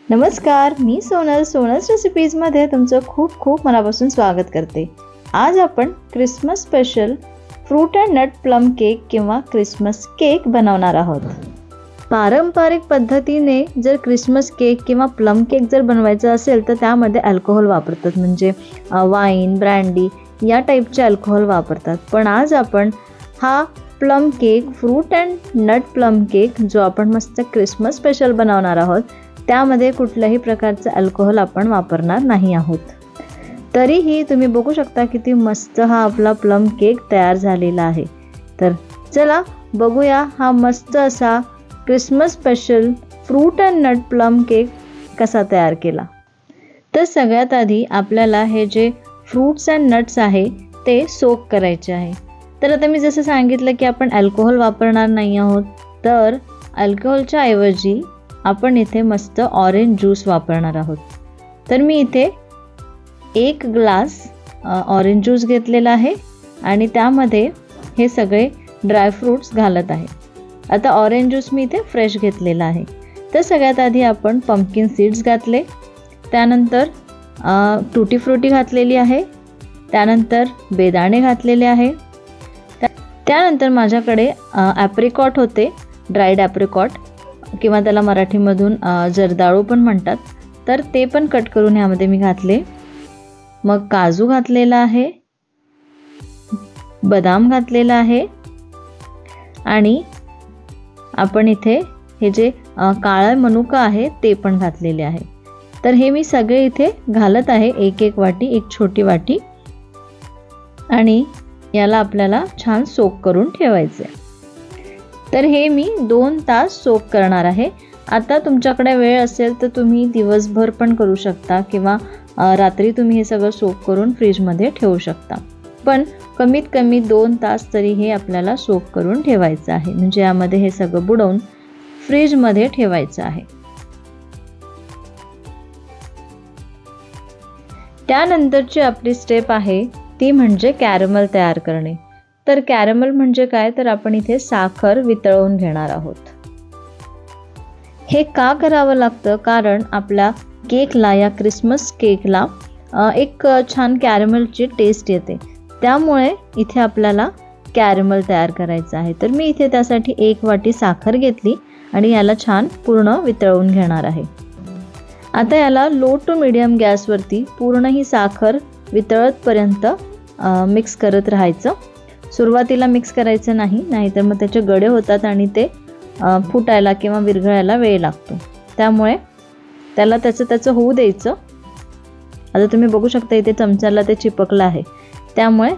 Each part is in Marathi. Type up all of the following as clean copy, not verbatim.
नमस्कार, मी सोनल्स रेसिपीजमध्ये तुमचं खूप खूप मनापासून स्वागत करते। आज आपण Christmas special fruit and nut plum cake किंवा क्रिसमस केक बनवणार आहोत। पारंपरिक पद्धतीने जर क्रिसमस केक किंवा प्लम केक जर बनवायचा असेल तर त्यामध्ये अल्कोहोल वापरतात, म्हणजे वाईन, ब्रँडी या टाईपचे अल्कोहोल वापरतात। पण आज आपण हा plum cake, fruit and nut plum cake जो आपण मस्त क्रिसमस स्पेशल बनवणार आहोत, त्यामध्ये कुठल्याही प्रकारचं अल्कोहोल आपण वापरणार नाही आहोत। तरीही तुम्ही बघू शकता किती मस्त हा आपला प्लम केक तयार झालेला आहे। तर चला बघूया हा मस्त असा Christmas special fruit and nut plum cake कसा तयार केला। तर सगळ्यात आधी आपल्याला हे जे फ्रूट्स अँड नट्स आहे ते सोक करायचे आहे। तर आता मी जसं सांगितलं की आपण अल्कोहोल वापरणार नाही आहोत, तर अल्कोहोलच्या ऐवजी आपण इथे मस्त ऑरेंज ज्यूस वापरणार आहोत। तर मी इथे 1 ग्लास ऑरेंज ज्यूस घेतलेला आहे आणि त्यामध्ये हे सगळे ड्रायफ्रूट्स घालत आहे। आता ऑरेंज ज्यूस मी इथे फ्रेश घेतलेला आहे। तर सगळ्यात आधी आपण पंपकिन सीड्स घातले, त्यानंतर टूटी फ्रूटी घातलेली आहे, त्यानंतर बेदाणे घातलेले आहे, त्यानंतर माझ्याकडे ॲप्रिकॉट होते, ड्राईड ॲप्रिकॉट किंवा त्याला मराठीमधून जर्दाळू पण म्हणतात, तर ते पण कट करून ह्यामध्ये मी घातले। मग काजू घातलेला आहे, बदाम घातलेला आहे आणि आपण इथे हे जे काळा मनुका आहे ते पण घातलेले आहे। तर हे मी सगळे इथे घालत आहे, एक वाटी, एक छोटी वाटी, आणि याला आपल्याला छान सोक करून ठेवायचे। तर हे मी 2 तास सोक करणार आहे। आता तुमच्याकडे वेळ असेल तर तुम्ही दिवसभर पण करू शकता किंवा रात्री तुम्ही हे सगळं सोक करून फ्रीजमध्ये ठेवू शकता, पण कमीत कमी 2 तास तरी हे आपल्याला सोक करून ठेवायचं आहे, म्हणजे यामध्ये हे सगळं बुडवून फ्रीजमध्ये ठेवायचं आहे। त्यानंतरची आपली स्टेप आहे ती म्हणजे कॅरमल तयार करणे। तर कॅरमल म्हणजे काय, तर आपण इथे साखर वितळवून घेणार आहोत। हे का करावं लागतं, कारण आपल्या केकला, या क्रिसमस केकला एक छान कॅरमलची टेस्ट येते, त्यामुळे इथे आपल्याला कॅरमल तयार करायचं आहे। तर मी इथे त्यासाठी 1 वाटी साखर घेतली आणि याला छान पूर्ण वितळवून घेणार आहे। आता याला लो टू मीडियम गॅसवरती पूर्ण ही साखर वितळतपर्यंत मिक्स करत राहायचं। सुरुवातीला मिक्स करायचं नाही, नाहीतर मग त्याचे गडे होतात आणि ते फुटायला किंवा विरघळायला वेळ लागतो, त्यामुळे त्याला त्याचं होऊ द्यायचं। आता तुम्ही बघू शकता इथे चमच्याला ते चिपकलं आहे, त्यामुळे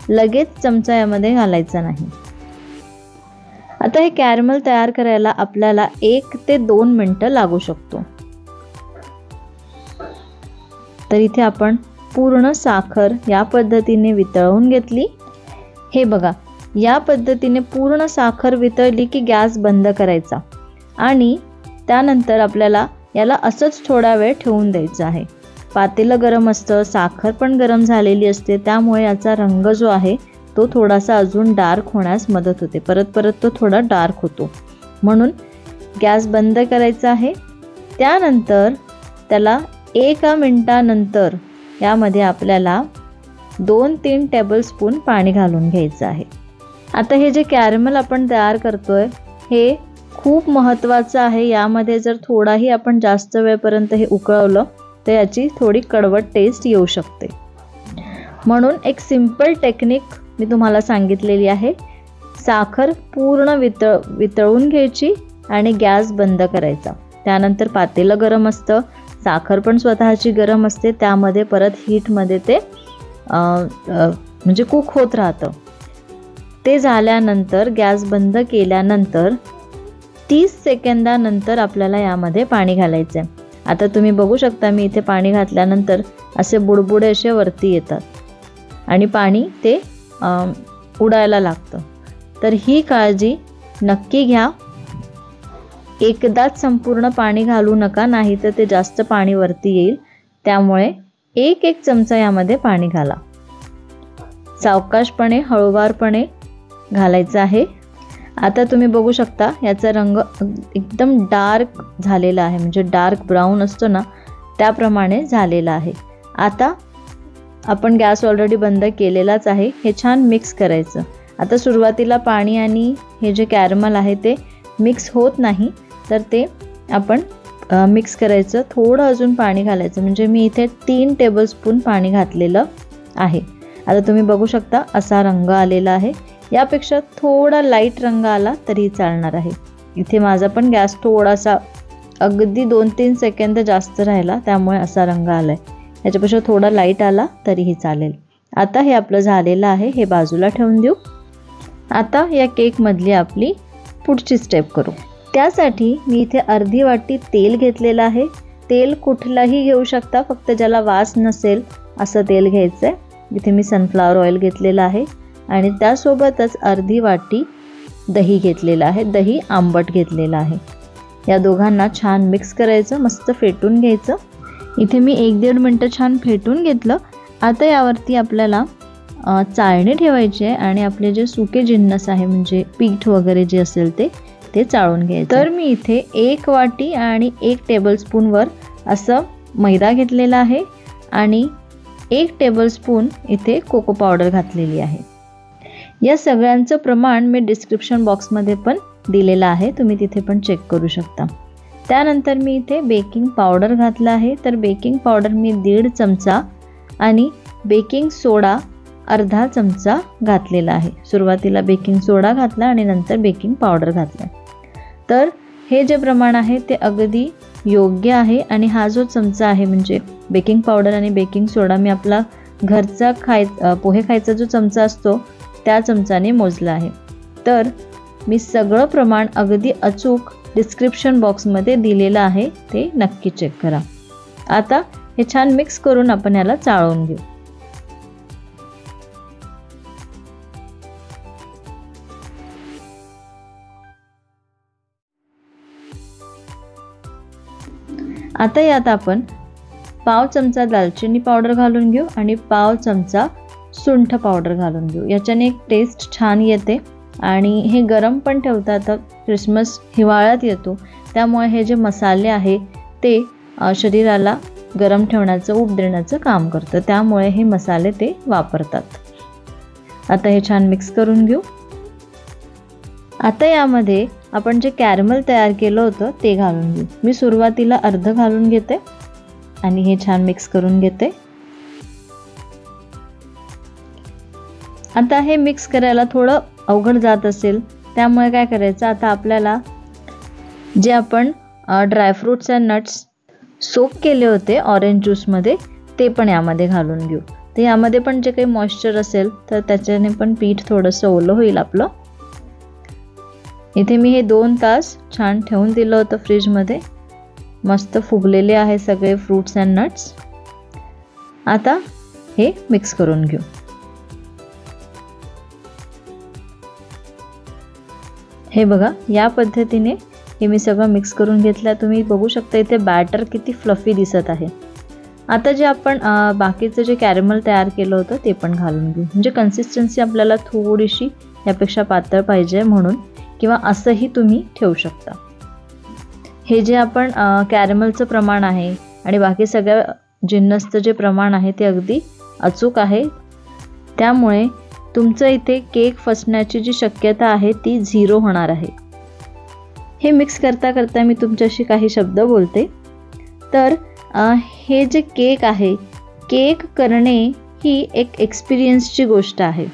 लगेच चमचा यामध्ये घालायचा नाही। आता हे कॅरमल तयार करायला आपल्याला 1 ते 2 मिनिटं लागू शकतो। तर इथे आपण पूर्ण साखर या पद्धतीने वितळवून घेतली। हे बघा, या पद्धतीने पूर्ण साखर वितळली की गॅस बंद करायचा आणि त्यानंतर आपल्याला याला असंच थोडा वेळ ठेवून द्यायचं आहे। पातेलं गरम असतं, साखर पण गरम झालेली असते, त्यामुळे याचा रंग जो आहे तो थोडासा अजून डार्क होण्यास मदत होते, परत तो थोडा डार्क होतो, म्हणून गॅस बंद करायचा आहे। त्यानंतर त्याला 1 मिनिटानंतर यामध्ये आपल्याला 2-3 टेबलस्पून पाणी घालून घ्यायचं आहे। आता हे जे कॅरमल आपण तयार करतोय हे खूप महत्त्वाचं आहे। यामध्ये जर थोडाही आपण जास्त वेळपर्यंत हे उकळवलं तर याची थोडी कडवट टेस्ट येऊ शकते, म्हणून एक सिंपल टेक्निक मी तुम्हाला सांगितलेली आहे। साखर पूर्ण वितळवून घ्यायची आणि गॅस बंद करायचा। त्यानंतर पातेलं गरम असतं, साखर पण स्वतःची गरम असते, त्यामध्ये परत हीटमध्ये ते म्हणजे कुक होत राहतं। ते झाल्यानंतर गॅस बंद केल्यानंतर 30 सेकंदानंतर आपल्याला यामध्ये पाणी घालायचं आहे। आता तुम्ही बघू शकता मी इथे पाणी घातल्यानंतर असे बुडबुडे असे वरती येतात आणि पाणी ते उडायला लागतं। तर ही काळजी नक्की घ्या, एकदाच संपूर्ण पाणी घालू नका, नाही तर ते जास्त पाणी वरती येईल, त्यामुळे 1 चमचा यामध्ये पाणी घाला। सावकाशपणे, हळूवारपणे घालायचं आहे आता तुम्ही बघू शकता याचा रंग एकदम डार्क झालेला आहे, म्हणजे डार्क ब्राऊन असतो ना त्याप्रमाणे झालेला आहे. आता आपण गॅस ऑलरेडी बंद केलेलाच आहे. हे छान मिक्स करायचं. आता सुरुवातीला पाणी आणि हे जे कॅरमल आहे ते मिक्स होत नाही, तर ते आपण मिक्स करायचं. थोडं अजून पाणी घालायचं, म्हणजे मी इथे 3 टेबलस्पून पाणी घातलेलं आहे. आता तुम्ही बघू शकता असा रंग आलेला आहे. यापेक्षा थोडा लाईट रंग आला तरी चालणार आहे. इथे माझा पण गॅस थोडासा अगदी 2-3 सेकंद जास्त राहिला, त्यामुळे असा रंग आलाय. याच्यापेक्षा थोडा लाईट आला तरीही चालेल. आता हे आपलं झालेलं आहे, हे बाजूला ठेवून देऊ. आता या केकमधली आपली पुढची स्टेप करू. त्यासाठी मी इथे अर्धी वाटी तेल घेतलेलं आहे. तेल कुठलाही घेऊ शकता, फक्त ज्याला वास नसेल असं तेल घ्यायचं आहे. इथे मी सनफ्लॉवर ऑइल घेतलेलं आहे आणि त्यासोबतच अर्धी वाटी दही घेतलेलं आहे. दही आंबट घेतलेलं आहे. या दोघांना छान मिक्स करायचं, मस्त फेटून घ्यायचं. इथे मी 1-1.5 मिनटं छान फेटून घेतलं. आता यावरती आपल्याला चाळणी ठेवायची आहे आणि आपले जे सुके जिन्नस आहे, म्हणजे पीठ वगैरे जे असेल ते चाळून घ्यायचं. तर मी इथे 1 वाटी आणि 1 टेबलस्पूनवर असं मैदा घेतलेला आहे आणि 1 टेबलस्पून इथे कोको पावडर घातलेली आहे. या सगळ्यांचं प्रमाण मी डिस्क्रिप्शन बॉक्समध्ये पण दिलेलं आहे, तुम्ही तिथे पण चेक करू शकता. त्यानंतर मी इथे बेकिंग पावडर घातला आहे. तर बेकिंग पावडर मी 1.5 चमचा आणि बेकिंग सोडा अर्धा चमचा घातलेला आहे. सुरुवातीला बेकिंग सोडा घातला आणि नंतर बेकिंग पावडर घातला. तर हे जे प्रमाण आहे ते अगदी योग्य आहे. आणि हा जो चमचा आहे, म्हणजे बेकिंग पावडर आणि बेकिंग सोडा, मी आपला घरचा पोहे खायचा जो चमचा असतो त्या चमचाने मोजला आहे. तर मी सगळं प्रमाण अगदी अचूक डिस्क्रिप्शन बॉक्समध्ये दिलेलं आहे, ते नक्की चेक करा. आता हे छान मिक्स करून आपण याला चाळून घेऊ. आता यात आपण पाव चमचा दालचिनी पावडर घालून घेऊ आणि पाव चमचा सुंठ पावडर घालून घेऊ. याच्याने एक टेस्ट छान येते आणि हे गरम पण ठेवता. आता क्रिसमस हिवाळ्यात येतो, त्यामुळे हे जे मसाले आहे ते शरीराला गरम ठेवण्याचं, ऊब देण्याचं काम करतं, त्यामुळे हे मसाले ते वापरतात. आता हे छान मिक्स करून घेऊ. आता यामध्ये आपण जे कॅरमल तयार केलं होतं ते घालून घेऊ. मी सुरुवातीला अर्ध घालून घेते आणि हे छान मिक्स करून घेते. आता हे मिक्स करायला थोडं अवघड जात असेल, त्यामुळे काय करायचं, आता आपल्याला जे आपण ड्रायफ्रूट्स अँड नट्स सोक केले होते ऑरेंज ज्यूसमध्ये ते पण यामध्ये घालून घेऊ. तर यामध्ये पण जे काही मॉइश्चर असेल तर त्याच्याने पण पीठ थोडंसं ओलं होईल आपलं. इथे मी हे 2 तास छान ठेवून दिलं होतं फ्रीजमध्ये. मस्त फुगलेले आहे सगळे फ्रूट्स अँड नट्स. आता हे मिक्स करून घेऊ. हे बघा, या पद्धतीने हे मी सगळं मिक्स करून घेतलं. तुम्ही बघू शकता इथे बॅटर किती फ्लफी दिसत आहे. आता जे आपण बाकीचं जे कॅरमल तयार केलं होतं ते पण घालून घेऊ. म्हणजे कन्सिस्टन्सी आपल्याला थोडीशी यापेक्षा पातळ पाहिजे म्हणून, किंवा असंही तुम्ही ठेवू शकता. हे जे आपण कॅरमलचं प्रमाण आहे आणि बाकी सगळ्या जिन्नसचं जे प्रमाण आहे ते अगदी अचूक आहे, त्यामुळे तुमचं इथे केक फसण्याची जी शक्यता आहे ती 0 होणार आहे. हे मिक्स करता करता मी तुमच्याशी काही शब्द बोलते. तर हे जे केक आहे, केक करणे ही एक एक्सपिरियन्सची गोष्ट आहे.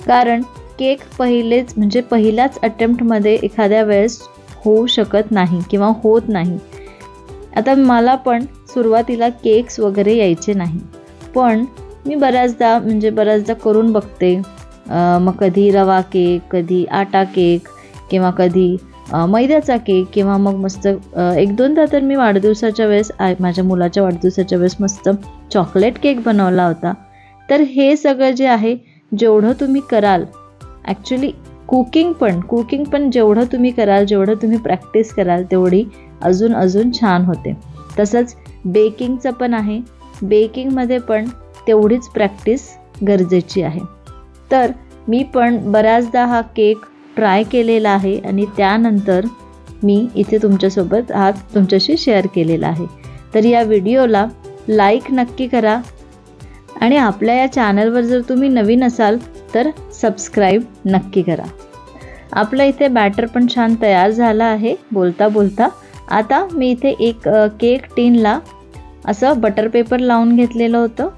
कारण केक पहिल्याच अटेम्प्टमध्ये एखाद्या वेळेस होऊ शकत नाही किंवा होत नाही. आता मला पण सुरुवातीला केक्स वगैरे यायचे नाही, पण मी बऱ्याचदा करून बघते. मग कधी रवा केक, कधी आटा केक, किंवा कधी मैद्याचा केक, किंवा मग मस्त 1-2दा तर मी वाढदिवसाच्या वेळेस, माझ्या मुलाच्या वाढदिवसाच्या वेळेस मस्त चॉकलेट केक बनवला होता. तर हे सगळं जे आहे, जेवढं तुम्ही कराल, ॲक्च्युली कुकिंग पण जेवढं तुम्ही कराल, जेवढं तुम्ही प्रॅक्टिस कराल, तेवढी अजून छान होते. तसंच बेकिंगचं पण आहे. बेकिंगमध्ये पण तेवढीच प्रॅक्टिस गरजेची आहे. तर मी पण बऱ्याचदा हा केक ट्राय केलेला आहे आणि त्यानंतर मी इथे तुमच्याशी शेअर केलेला आहे. तर या व्हिडिओला लाईक नक्की करा आणि आपल्या या चॅनलवर जर तुम्ही नवीन असाल तर सबस्क्राईब नक्की करा. आपलं इथे बॅटर पण छान तयार झालं आहे बोलता बोलता. आता मी इथे एक केक टिनला असं बटर पेपर लावून घेतलेलं होतं.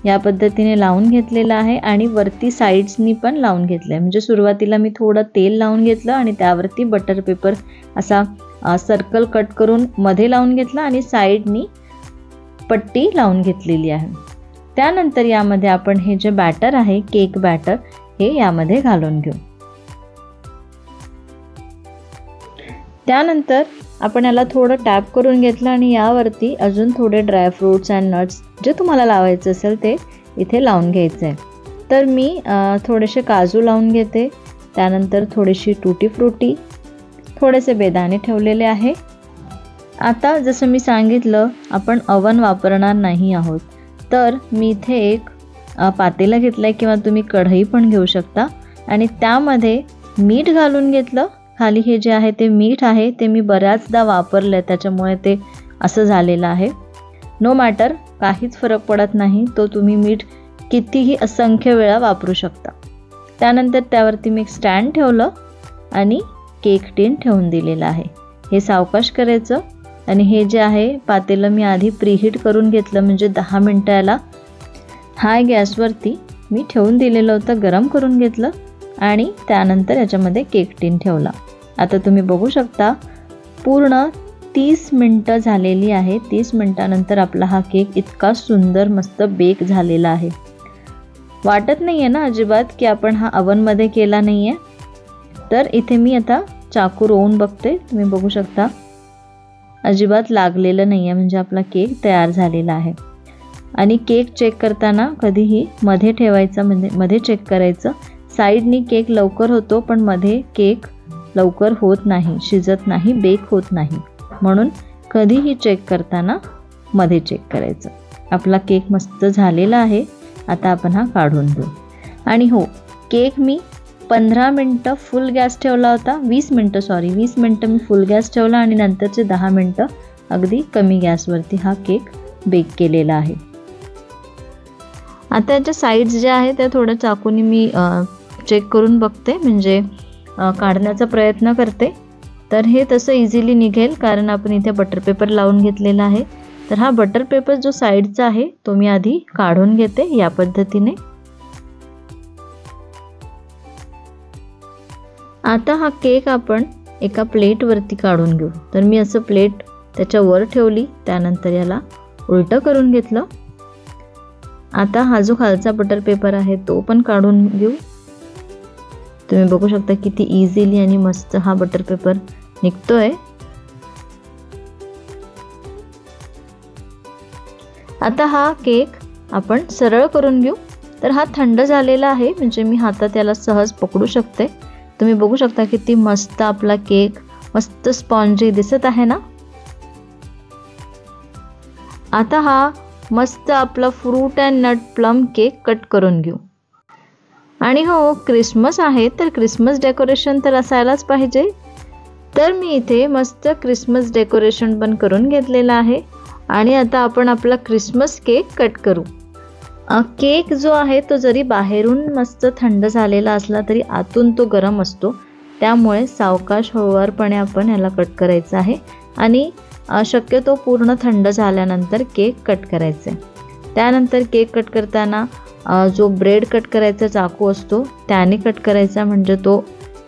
या पद्धतीने लावून घेतलेलं आहे आणि वरती साईड्सनी पण लावून घेतलं आहे. म्हणजे सुरुवातीला मी थोडं तेल लावून घेतलं आणि त्यावरती बटर पेपर असा सर्कल कट करून मध्ये लावून घेतला आणि साईडनी पट्टी लावून घेतलेली आहे. त्यानंतर यामध्ये आपण हे जे बॅटर आहे केक बॅटर हे यामध्ये घालून घेऊ. त्यानंतर आपण याला थोडं टॅप करून घेतलं आणि यावरती अजून थोडे ड्रायफ्रूट्स अँड नट्स जे तुम्हाला लावायचं असेल ते इथे लावून घ्यायचं आहे. तर मी थोडेसे काजू लावून घेते. त्यानंतर थोडीशी टूटी फ्रुटी, थोडेसे बेदाणे ठेवलेले आहे. आता जसं मी सांगितलं आपण ओव्हन वापरणार नाही आहोत. तर मी इथे एक पातेलं घेतलं आहे किंवा तुम्ही कढई पण घेऊ शकता आणि त्यामध्ये मीठ घालून घेतलं. खाली हे जे आहे ते मीठ आहे ते मी बऱ्याचदा वापरलं आहे त्याच्यामुळे ते असं झालेलं आहे. नो मॅटर, काहीच फरक पडत नाही. तो तुम्ही मीठ कितीही असंख्य वेळा वापरू शकता. त्यानंतर त्यावरती मी एक स्टँड ठेवलं आणि केक टिन ठेवून दिलेलं आहे. हे सावकाश करायचं आणि हे जे आहे पातेलं मी आधी प्रीहीट करून घेतलं म्हणजे 10 मिनटं याला हाय गॅसवरती मी ठेवून दिलेलं होतं. गरम करून घेतलं आणि त्यानंतर याच्यामध्ये केक टिन ठेवला. आता तुम्ही बघू शकता पूर्ण 30 मिनटं झालेली आहे. 30 मिनटानंतर आपला हा केक इतका सुंदर मस्त बेक झालेला आहे. वाटत नाही आहे ना अजिबात की आपण हा ओव्हनमध्ये केला नाही आहे. तर इथे मी आता चाकू रोवून बघते. तुम्ही बघू शकता अजिबात लागलेलं नाही आहे म्हणजे आपला केक तयार झालेला आहे. आणि केक चेक करताना कधीही मध्ये ठेवायचा म्हणजे मध्ये चेक करायचं. साईडनी केक लवकर होतो पण मध्ये केक लवकर होत नाही, शिजत नाही, बेक होत नाही. म्हणून कधीही चेक करताना मध्ये चेक करायचं. आपला केक मस्त झालेला आहे. आता आपण हा काढून घेऊ. आणि हो, केक मी 15 मिनटं फुल गॅस ठेवला होता. 20 मिनटं मी फुल गॅस ठेवला आणि नंतरचे 10 मिनटं अगदी कमी गॅसवरती हा केक बेक केलेला आहे. आता याच्या साईड्स ज्या आहेत त्या थोड्या चाकूनी मी चेक करून बघते म्हणजे काढण्याचा प्रयत्न करते. तर हे तसं इझिली निघेल कारण आपण इथे बटर पेपर लावून घेतलेला आहे. तर हा बटर पेपर जो साईडचा आहे तो मी आधी काढून घेते या पद्धतीने. आता हा केक आपण एका प्लेटवरती काढून घेऊ. तर मी असं प्लेट त्याच्यावर ठेवली. त्यानंतर याला उलटं करून घेतलं. आता हा जो खालचा बटर पेपर आहे तो पण काढून घेऊ. तुम्ही बघू शकता किती इझिली आणि मस्त हा बटर पेपर निघतोय. आता हा केक आपण सरळ करून घेऊ. तर हा थंड झालेला आहे म्हणजे मी हातात याला सहज पकडू शकते. तुम्ही बघू शकता किती मस्त आपला केक मस्त स्पॉन्जी दिसत आहे ना. आता हा मस्त आपला fruit and nut plum cake cut करून घेऊ. आणि हो, क्रिसमस आहे तर क्रिसमस डेकोरेशन तर असायलाच पाहिजे. तर मी इथे मस्त क्रिसमस डेकोरेशन पण करून घेतलेलं आहे. आणि आता आपण आपला क्रिसमस केक कट करू. केक जो आहे तो जरी बाहेरून मस्त थंड झालेला असला तरी आतून तो गरम असतो. त्यामुळे सावकाश हळूवारपणे आपण याला कट करायचं आहे आणि शक्यतो पूर्ण थंड झाल्यानंतर केक कट करायचा आहे. त्यानंतर केक कट करताना जो ब्रेड कट करायचा चाकू असतो त्याने कट करायचा म्हणजे तो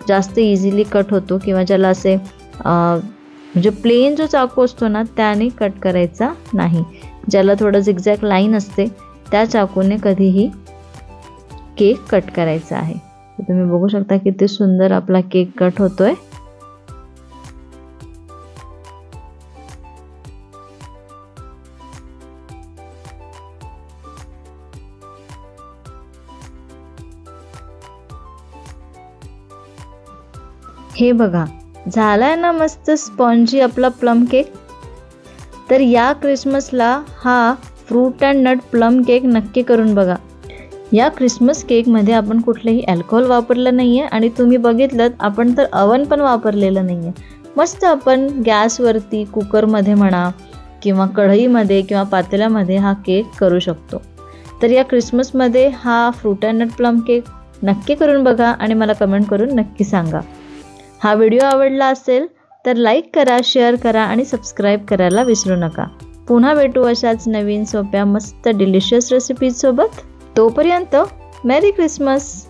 जास्त इझिली कट होतो. किंवा ज्याला असे म्हणजे प्लेन जो चाकू असतो ना त्याने कट करायचा नाही. ज्याला थोडं झिगझॅग लाईन असते त्या चाकूने कधीही केक कट करायचा आहे. तर तुम्ही बघू शकता किती सुंदर आपला केक कट होतोय. हे बघा झालाय ना मस्त स्पॉन्जी आपला प्लम केक. तर या क्रिसमसला हा fruit and nut plum cake नक्की करून बघा. या क्रिसमस केकमध्ये आपण कुठलेही अल्कोहोल वापरलं नाही आहे आणि तुम्ही बघितलं आपण तर अवन पण वापरलेलं नाही आहे. मस्त आपण गॅसवरती कुकरमध्ये म्हणा किंवा कढईमध्ये किंवा पातेल्यामध्ये हा केक करू शकतो. तर या क्रिसमसमध्ये हा fruit and nut plum cake नक्की करून बघा आणि मला कमेंट करून नक्की सांगा. हा व्हिडिओ आवडला असेल तर लाईक करा, शेअर करा आणि सबस्क्राईब करायला विसरू नका. पुन्हा भेटू अशाच नवीन सोप्या मस्त डिलिशियस रेसिपीज सोबत. तोपर्यंत मेरी क्रिसमस.